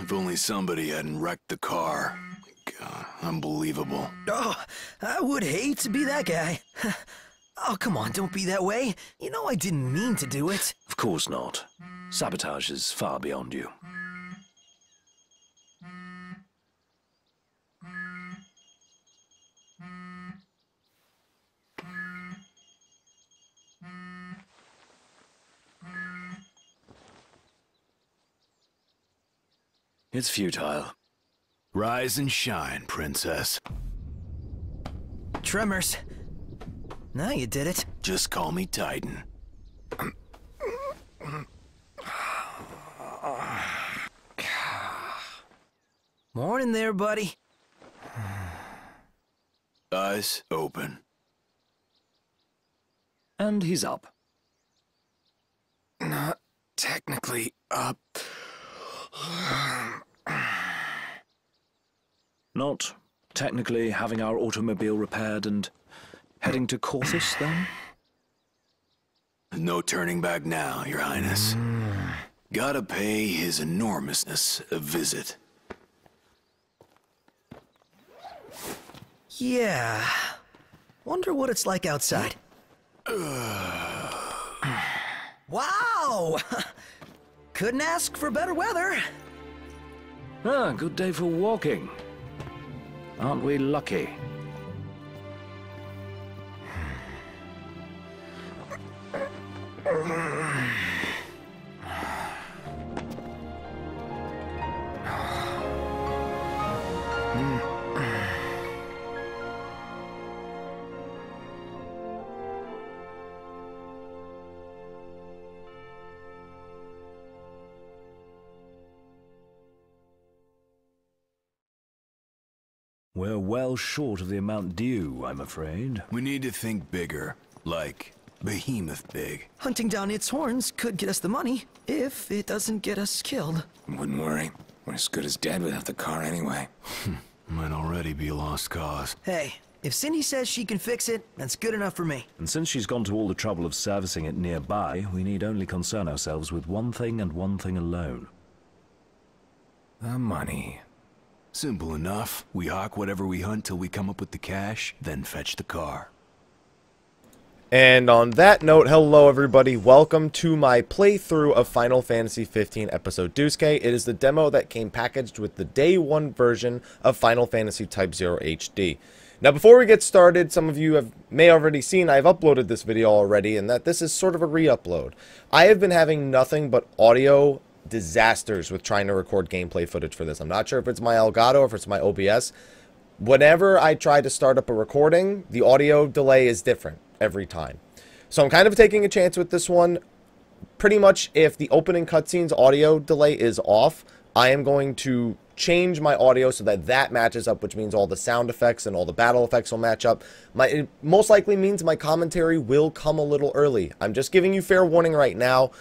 If only somebody hadn't wrecked the car. God, unbelievable. Oh, I would hate to be that guy. Oh, come on, don't be that way. You know I didn't mean to do it. Of course not. Sabotage is far beyond you. It's futile. Rise and shine, princess. Tremors. Now you did it. Just call me Titan. Morning there, buddy. Eyes open. And he's up. Not technically up. Not technically having our automobile repaired and heading to Corthus, then? No turning back now, Your Highness. Gotta pay his enormousness a visit. Yeah. Wonder what it's like outside. Wow! Couldn't ask for better weather. Ah, good day for walking. Aren't we lucky? We're well short of the amount due, I'm afraid. We need to think bigger, like behemoth big. Hunting down its horns could get us the money, if it doesn't get us killed. Wouldn't worry. We're as good as dead without the car anyway. Might already be a lost cause. Hey, if Cindy says she can fix it, that's good enough for me. And since she's gone to all the trouble of servicing it nearby, we need only concern ourselves with one thing and one thing alone. The money. Simple enough. We hawk whatever we hunt till we come up with the cash, then fetch the car. And on that note, hello everybody, welcome to my playthrough of Final Fantasy 15 episode Duscae. It is the demo that came packaged with the day one version of Final Fantasy Type 0 HD. Now before we get started, some of you may already seen I've uploaded this video already, and that this is sort of a re-upload. I have been having nothing but audio disasters with trying to record gameplay footage for this. I'm not sure if it's my Elgato or if it's my OBS. Whenever I try to start up a recording, the audio delay is different every time. So I'm kind of taking a chance with this one. Pretty much if the opening cutscene's audio delay is off, I am going to change my audio so that that matches up, which means all the sound effects and all the battle effects will match up. It most likely means my commentary will come a little early. I'm just giving you fair warning right now.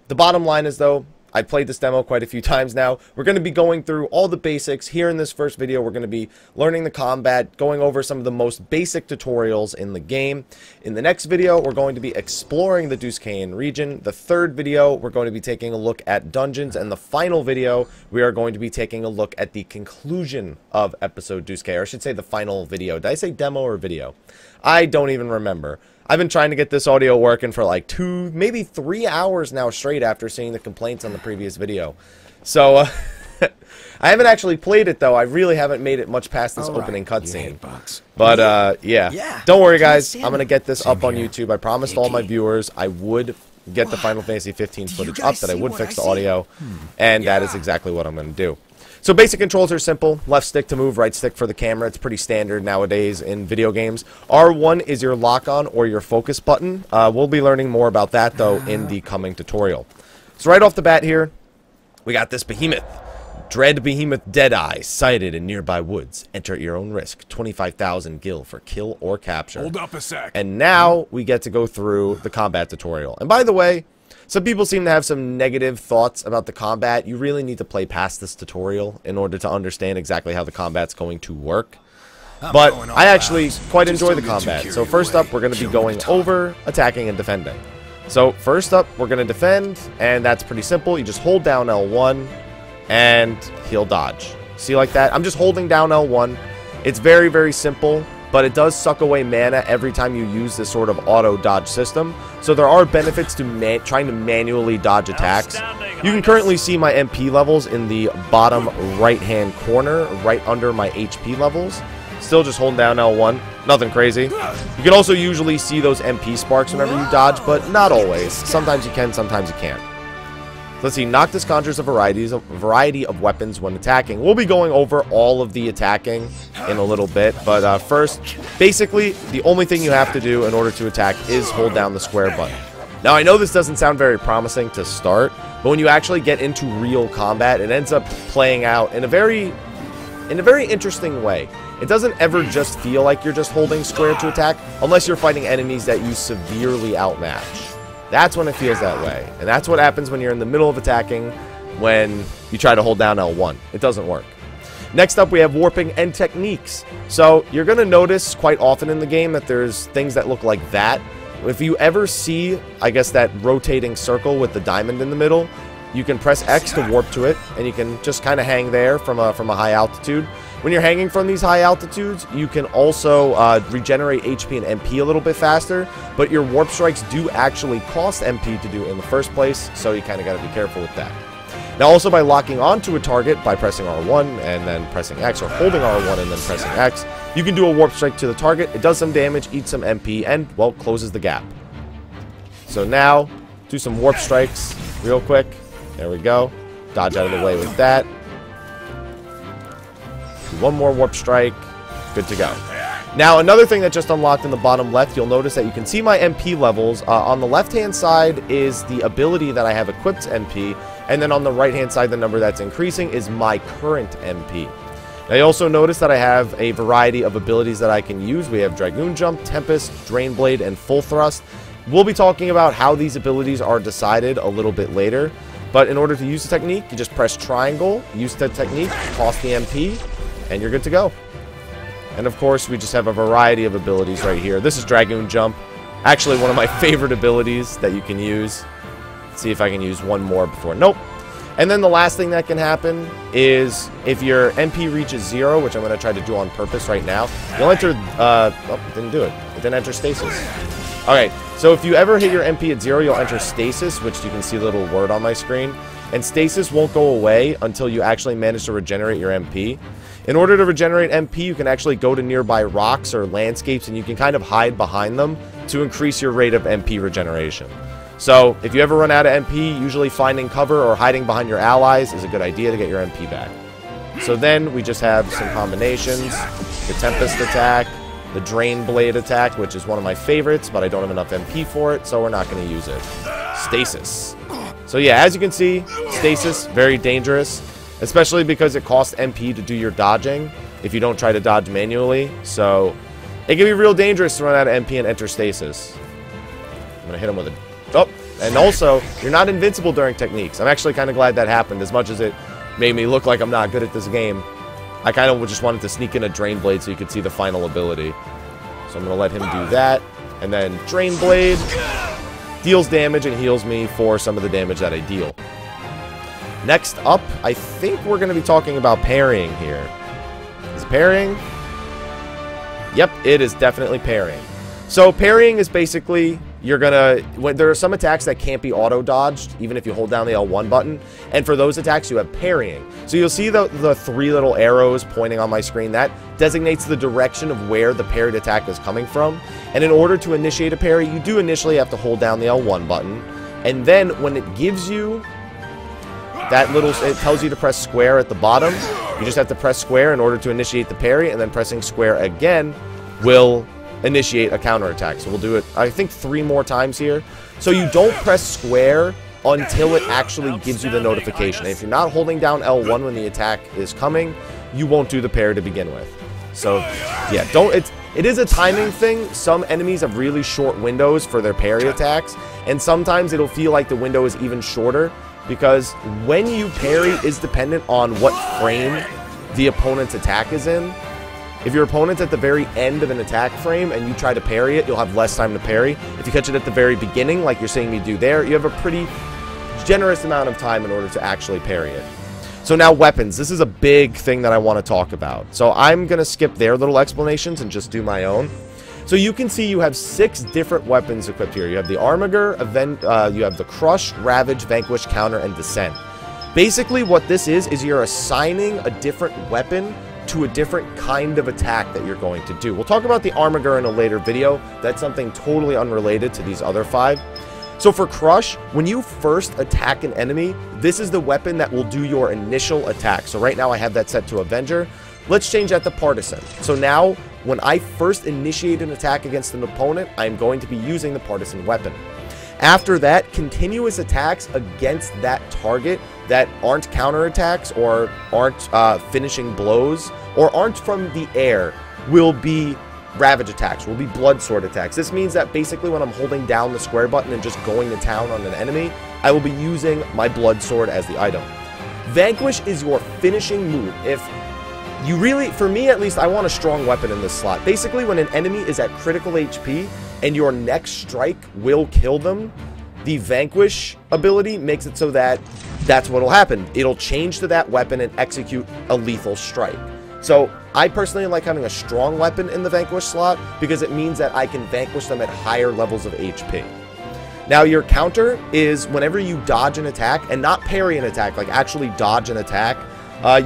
The bottom line is, though, I've played this demo quite a few times now. We're going to be going through all the basics. Here in this first video, we're going to be learning the combat, going over some of the most basic tutorials in the game. In the next video, we're going to be exploring the Duscaean region. The third video, we're going to be taking a look at dungeons. And the final video, we are going to be taking a look at the conclusion of episode Duscae. Or I should say the final video. Did I say demo or video? I don't even remember. I've been trying to get this audio working for like 2, maybe 3 hours now straight after seeing the complaints on the previous video. So, I haven't actually played it though. I really haven't made it much past this opening cutscene. But, yeah. Don't worry guys, I'm going to get this up on YouTube. I promised all my viewers I would get the Final Fantasy 15 footage up, that I would fix the audio. And that is exactly what I'm going to do. So basic controls are simple. Left stick to move, right stick for the camera. It's pretty standard nowadays in video games. R1 is your lock-on or your focus button. We'll be learning more about that, though, in the coming tutorial. So right off the bat here, we got this behemoth. Dread behemoth Deadeye, sighted in nearby woods. Enter at your own risk. 25,000 gil for kill or capture. Hold up a sec. And now we get to go through the combat tutorial. And by the way, some people seem to have some negative thoughts about the combat. You really need to play past this tutorial in order to understand exactly how the combat's going to work. But I actually quite enjoy the combat. So first up, we're going to be going over attacking and defending. So first up, we're going to defend, and that's pretty simple. You just hold down L1, and he'll dodge. See like that? I'm just holding down L1. It's very, very simple. But it does suck away mana every time you use this sort of auto-dodge system. So there are benefits to trying to manually dodge attacks. You can currently see my MP levels in the bottom right-hand corner, right under my HP levels. Still just holding down L1. Nothing crazy. You can also usually see those MP sparks whenever you dodge, but not always. Sometimes you can, sometimes you can't. Let's see, Noctis conjures a variety of weapons when attacking. We'll be going over all of the attacking in a little bit, but first, basically, the only thing you have to do in order to attack is hold down the square button. Now, I know this doesn't sound very promising to start, but when you actually get into real combat, it ends up playing out in a very interesting way. It doesn't ever just feel like you're just holding square to attack, unless you're fighting enemies that you severely outmatch. That's when it feels that way. And that's what happens when you're in the middle of attacking when you try to hold down L1. It doesn't work. Next up, we have warping and techniques. So you're going to notice quite often in the game that there's things that look like that. If you ever see, I guess, that rotating circle with the diamond in the middle, you can press X to warp to it, and you can just kind of hang there from a high altitude. When you're hanging from these high altitudes, you can also regenerate HP and MP a little bit faster, but your warp strikes do actually cost MP to do in the first place, so you kind of got to be careful with that. Now, also by locking onto a target by pressing R1 and then pressing X, or holding R1 and then pressing X, you can do a warp strike to the target. It does some damage, eats some MP, and, well, closes the gap. So now, do some warp strikes real quick. There we go. Dodge out of the way with that. One more warp strike. Good to go. Now, another thing that just unlocked in the bottom left, you'll notice that you can see my MP levels. On the left-hand side is the ability that I have equipped MP, and then on the right-hand side, the number that's increasing is my current MP. Now, you also notice that I have a variety of abilities that I can use. We have Dragoon Jump, Tempest, Drain Blade, and Full Thrust. We'll be talking about how these abilities are decided a little bit later, but in order to use the technique, you just press triangle, use the technique, toss the MP, and you're good to go. And of course, we just have a variety of abilities right here. This is Dragoon Jump. Actually, one of my favorite abilities that you can use. Let's see if I can use one more before. Nope. And then the last thing that can happen is if your MP reaches 0, which I'm going to try to do on purpose right now, you'll enter... oh, it didn't do it. It didn't enter stasis. Alright, so if you ever hit your MP at 0, you'll enter stasis, which you can see the little word on my screen. And stasis won't go away until you actually manage to regenerate your MP. In order to regenerate MP, you can actually go to nearby rocks or landscapes, and you can kind of hide behind them to increase your rate of MP regeneration. So, if you ever run out of MP, usually finding cover or hiding behind your allies is a good idea to get your MP back. So then, we just have some combinations. The Tempest attack, the Drain Blade attack, which is one of my favorites, but I don't have enough MP for it, so we're not going to use it. Stasis. So yeah, as you can see, Stasis, very dangerous. Especially because it costs MP to do your dodging if you don't try to dodge manually. So, it can be real dangerous to run out of MP and enter stasis. I'm going to hit him with a... Oh, and also, you're not invincible during techniques. I'm actually kind of glad that happened. As much as it made me look like I'm not good at this game, I kind of just wanted to sneak in a Drain Blade so you could see the final ability. So I'm going to let him do that. And then Drain Blade deals damage and heals me for some of the damage that I deal. Next up, I think we're going to be talking about parrying here. Is parrying? Yep, it is definitely parrying. So parrying is basically, you're going to, when there are some attacks that can't be auto-dodged, even if you hold down the L1 button, and for those attacks, you have parrying. So you'll see the 3 little arrows pointing on my screen. That designates the direction of where the parried attack is coming from. And in order to initiate a parry, you do initially have to hold down the L1 button. And then when it gives you it tells you to press square at the bottom. You just have to press square in order to initiate the parry, and then pressing square again will initiate a counterattack. So we'll do it, I think, 3 more times here. So you don't press square until it actually gives you the notification. And if you're not holding down L1 when the attack is coming, you won't do the parry to begin with. So yeah, it is a timing thing. Some enemies have really short windows for their parry attacks, and sometimes it'll feel like the window is even shorter, because when you parry is dependent on what frame the opponent's attack is in. If your opponent's at the very end of an attack frame and you try to parry it, you'll have less time to parry. If you catch it at the very beginning, like you're seeing me do there, you have a pretty generous amount of time in order to actually parry it. So now weapons. This is a big thing that I want to talk about. So I'm going to skip their little explanations and just do my own. So you can see you have 6 different weapons equipped here. You have the Armiger, you have the Crush, Ravage, Vanquish, Counter, and Descent. Basically what this is you're assigning a different weapon to a different kind of attack that you're going to do. We'll talk about the Armiger in a later video. That's something totally unrelated to these other 5. So for Crush, when you first attack an enemy, this is the weapon that will do your initial attack. So right now I have that set to Avenger. Let's change that to Partisan. So now, when I first initiate an attack against an opponent, I'm going to be using the Partisan weapon. After that, continuous attacks against that target that aren't counterattacks or aren't finishing blows or aren't from the air will be Ravage attacks, will be Blood Sword attacks. This means that basically when I'm holding down the square button and just going to town on an enemy, I will be using my Blood Sword as the item. Vanquish is your finishing move. If you really, for me at least, I want a strong weapon in this slot. Basically, when an enemy is at critical HP and your next strike will kill them, the Vanquish ability makes it so that that's what will happen. It'll change to that weapon and execute a lethal strike. So I personally like having a strong weapon in the Vanquish slot because it means that I can vanquish them at higher levels of HP. Now your counter is whenever you dodge an attack, and not parry an attack, like actually dodge an attack,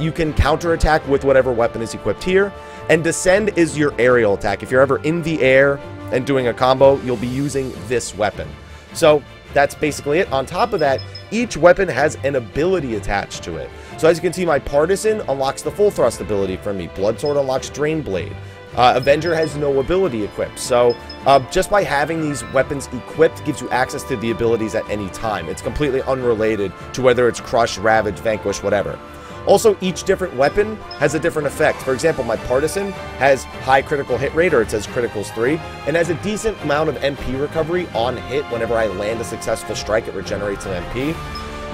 you can counterattack with whatever weapon is equipped here. And Descend is your aerial attack. If you're ever in the air and doing a combo, you'll be using this weapon. So that's basically it. On top of that, each weapon has an ability attached to it. So as you can see, my Partisan unlocks the full thrust ability for me. Blood Sword unlocks Drain Blade. Avenger has no ability equipped. So just by having these weapons equipped gives you access to the abilities at any time. It's completely unrelated to whether it's Crush, Ravage, Vanquish, whatever. Also, each different weapon has a different effect. For example, my Partisan has high critical hit rate, or it says criticals 3, and has a decent amount of MP recovery on hit. Whenever I land a successful strike, it regenerates an MP.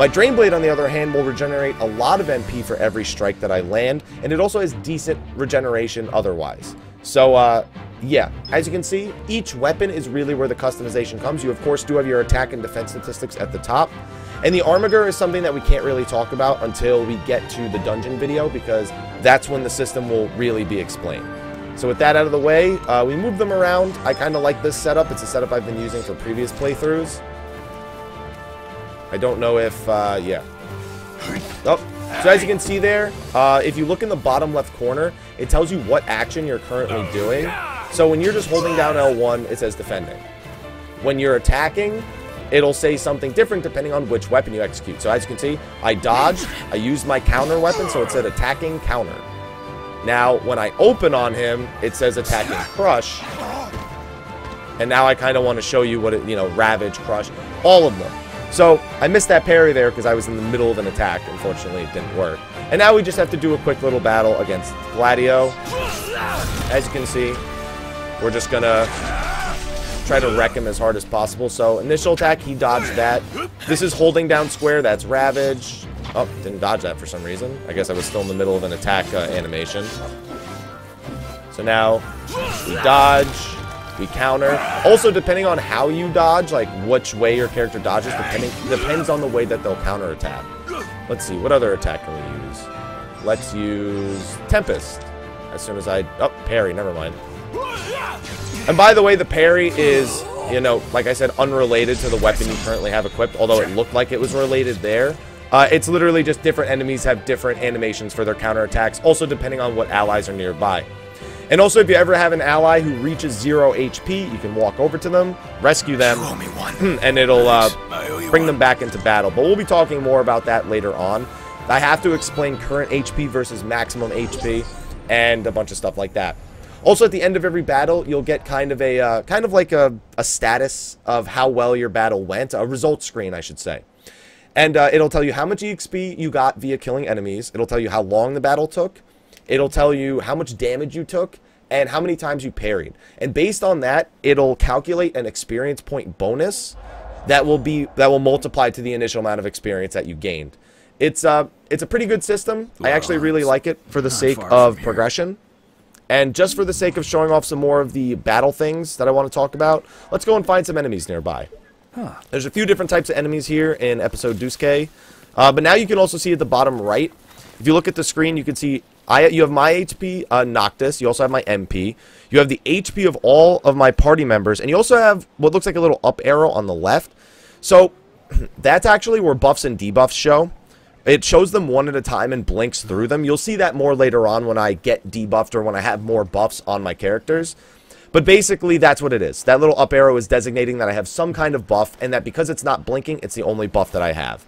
My Drain Blade, on the other hand, will regenerate a lot of MP for every strike that I land, and it also has decent regeneration otherwise. So, yeah, as you can see, each weapon is really where the customization comes. You, of course, do have your attack and defense statistics at the top. And the Armiger is something that we can't really talk about until we get to the dungeon video, because that's when the system will really be explained. So with that out of the way, we move them around. I kind of like this setup. It's a setup I've been using for previous playthroughs. I don't know if, yeah. Oh, so as you can see there, if you look in the bottom left corner, it tells you what action you're currently doing. So when you're just holding down L1, it says defending. When you're attacking, it'll say something different depending on which weapon you execute. So as you can see, I dodged, I used my counter weapon, so it said attacking counter. Now, when I open on him, it says attacking crush. And now I kind of want to show you what it, you know, Ravage, Crush, all of them. So I missed that parry there because I was in the middle of an attack. Unfortunately, it didn't work. And now we just have to do a quick little battle against Gladio. As you can see, we're just going to try to wreck him as hard as possible. So initial attack, he dodged that. This is holding down square. That's Ravage. Oh, didn't dodge that for some reason. I guess I was still in the middle of an attack animation. So now we dodge. We counter. Also, depending on how you dodge, like which way your character dodges, depends on the way that they'll counter attack. Let's see, what other attack can we use? Let's use Tempest. As soon as I... Oh, parry, never mind. And by the way, the parry is, you know, like I said, unrelated to the weapon you currently have equipped, although it looked like it was related there. It's literally just different enemies have different animations for their counterattacks, also depending on what allies are nearby. And also, if you ever have an ally who reaches 0 HP, you can walk over to them, rescue them, You owe me one. and it'll I owe you bring one. them back into battle. But we'll be talking more about that later on. I have to explain current HP versus maximum HP and a bunch of stuff like that. Also, at the end of every battle, you'll get kind of like a status of how well your battle went, a result screen, I should say. And it'll tell you how much EXP you got via killing enemies. It'll tell you how long the battle took. It'll tell you how much damage you took and how many times you parried. And based on that, it'll calculate an experience point bonus that will multiply to the initial amount of experience that you gained. It's a pretty good system. I actually really like it for the sake of progression. And just for the sake of showing off some more of the battle things that I want to talk about, let's go and find some enemies nearby. There's a few different types of enemies here in episode Duscae. But now you can also see at the bottom right, if you look at the screen, you can see you have my HP, Noctis. You also have my MP. You have the HP of all of my party members. And you also have what looks like a little up arrow on the left. So that's actually where buffs and debuffs show. It shows them one at a time and blinks through them. You'll see that more later on when I get debuffed or when I have more buffs on my characters. But basically, that's what it is. That little up arrow is designating that I have some kind of buff, and that because it's not blinking, it's the only buff that I have.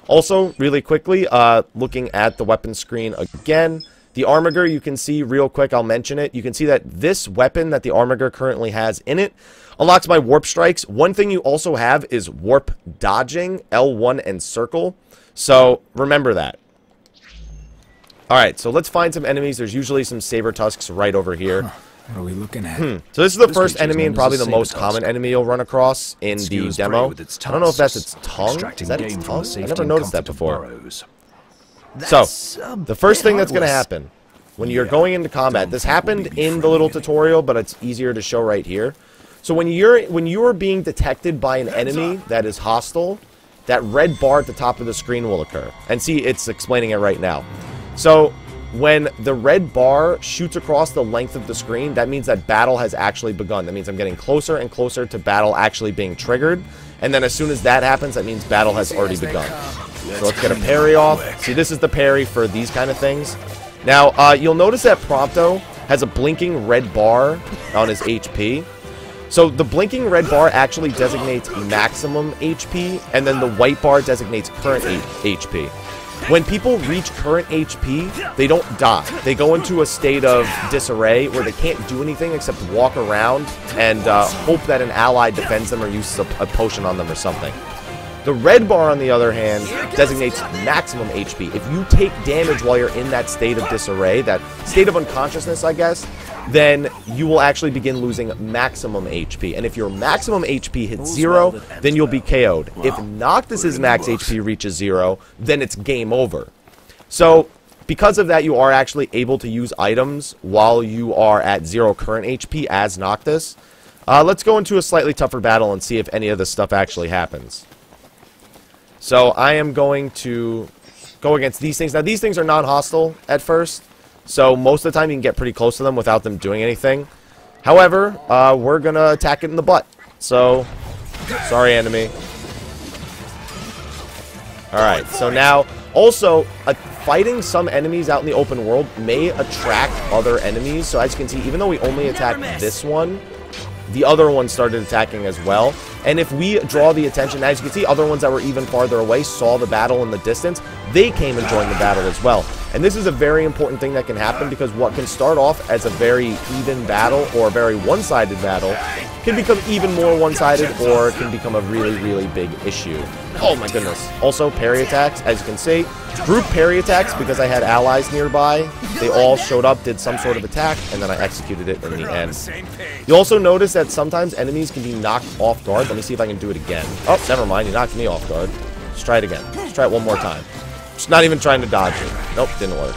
Also, really quickly, looking at the weapon screen again, the Armiger, you can see real quick, I'll mention it. You can see that this weapon that the Armiger currently has in it unlocks my warp strikes. One thing you also have is warp dodging, L1 and circle. So, remember that. Alright, so let's find some enemies. There's usually some saber tusks right over here. What are we looking at? So this is the This first creature's enemy name and is probably a the most saber common tusk. enemy you'll run across in the Skews prey demo. with its I don't know if that's its tusks, tongue. extracting Is that its game from tongue? the I safety never and noticed that comfort of before. burrows. So, the first thing that's going to happen when you're going into combat, this happened in the little tutorial, but it's easier to show right here. So when you're being detected by an enemy that is hostile, that red bar at the top of the screen will occur. And see, it's explaining it right now. So when the red bar shoots across the length of the screen, that means that battle has actually begun. That means I'm getting closer and closer to battle actually being triggered. And then as soon as that happens, that means battle has already begun. So let's get a parry off. See, this is the parry for these kind of things. Now, you'll notice that Prompto has a blinking red bar on his HP. So the blinking red bar actually designates maximum HP, and then the white bar designates current HP. When people reach current HP, they don't die. They go into a state of disarray where they can't do anything except walk around and hope that an ally defends them or uses a potion on them or something. The red bar, on the other hand, designates maximum HP. If you take damage while you're in that state of disarray, that state of unconsciousness, I guess, then you will actually begin losing maximum HP. And if your maximum HP hits 0, then you'll be KO'd. If Noctis's max HP reaches 0, then it's game over. So, because of that, you are actually able to use items while you are at 0 current HP as Noctis. Let's go into a slightly tougher battle and see if any of this stuff actually happens. So I am going to go against these things. Now, these things are non-hostile at first, so most of the time you can get pretty close to them without them doing anything. However, we're going to attack it in the butt. So, sorry, enemy. Alright, so now, also, fighting some enemies out in the open world may attract other enemies. So as you can see, even though we only attacked this one, the other one started attacking as well. And if we draw the attention, as you can see, other ones that were even farther away saw the battle in the distance. They came and joined the battle as well. And this is a very important thing that can happen, because what can start off as a very even battle or a very one-sided battle can become even more one-sided, or it can become a really, really big issue. Oh my goodness. Also, parry attacks, as you can see. Group parry attacks, because I had allies nearby. They all showed up, did some sort of attack, and then I executed it in the end. You also notice that sometimes enemies can be knocked off guard. Let me see if I can do it again. Oh, never mind. You knocked me off guard. Let's try it again. Let's try it one more time. Just not even trying to dodge it. Nope, didn't work.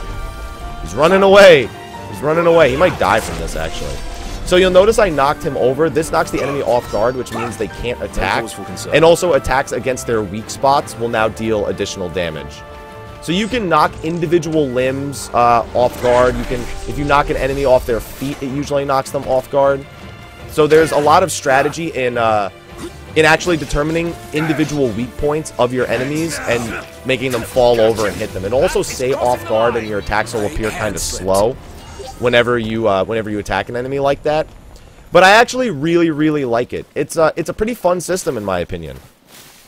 He's running away. He's running away. He might die from this, actually. So you'll notice I knocked him over. This knocks the enemy off guard, which means they can't attack. And also attacks against their weak spots will now deal additional damage. So you can knock individual limbs off guard. You can, if you knock an enemy off their feet, it usually knocks them off guard. So there's a lot of strategy in actually determining individual weak points of your enemies and making them fall over and hit them. And also stay off guard, and your attacks will appear kind of slow. whenever you attack an enemy like that. But I actually really like it. It's a pretty fun system in my opinion.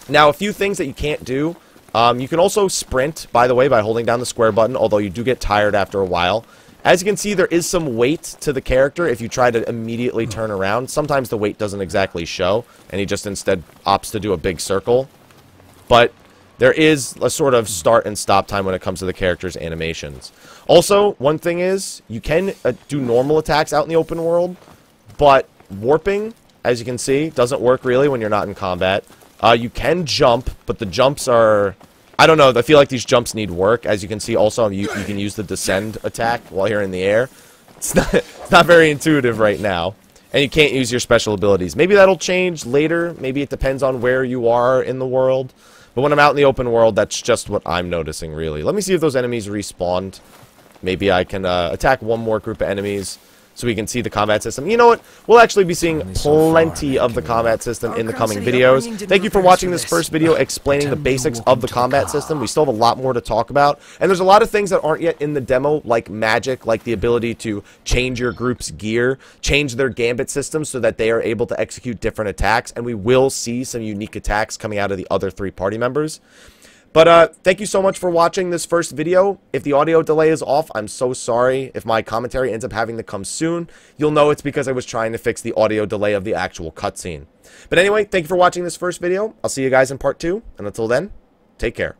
Now, a few things that you can't do. You can also sprint, by the way, by holding down the square button, although you do get tired after a while. As you can see, there is some weight to the character if you try to immediately turn around. Sometimes the weight doesn't exactly show, and he just instead opts to do a big circle. But there is a sort of start and stop time when it comes to the character's animations. Also, one thing is, you can do normal attacks out in the open world, but warping, as you can see, doesn't work really when you're not in combat. You can jump, but the jumps are... I don't know, I feel like these jumps need work. As you can see, also, you can use the descend attack while you're in the air. It's not very intuitive right now. And you can't use your special abilities. Maybe that'll change later. Maybe it depends on where you are in the world. But when I'm out in the open world, that's just what I'm noticing, really. Let me see if those enemies respawned. Maybe I can attack one more group of enemies so we can see the combat system. You know what? We'll actually be seeing plenty of the combat system in the coming videos. Thank you for watching this first video explaining the basics of the combat system. We still have a lot more to talk about. And there's a lot of things that aren't yet in the demo, like magic, like the ability to change your group's gear, change their gambit system so that they are able to execute different attacks. And we will see some unique attacks coming out of the other 3 party members. But thank you so much for watching this first video. If the audio delay is off, I'm so sorry. If my commentary ends up having to come soon, you'll know it's because I was trying to fix the audio delay of the actual cutscene. But anyway, thank you for watching this first video. I'll see you guys in part 2, and until then, take care.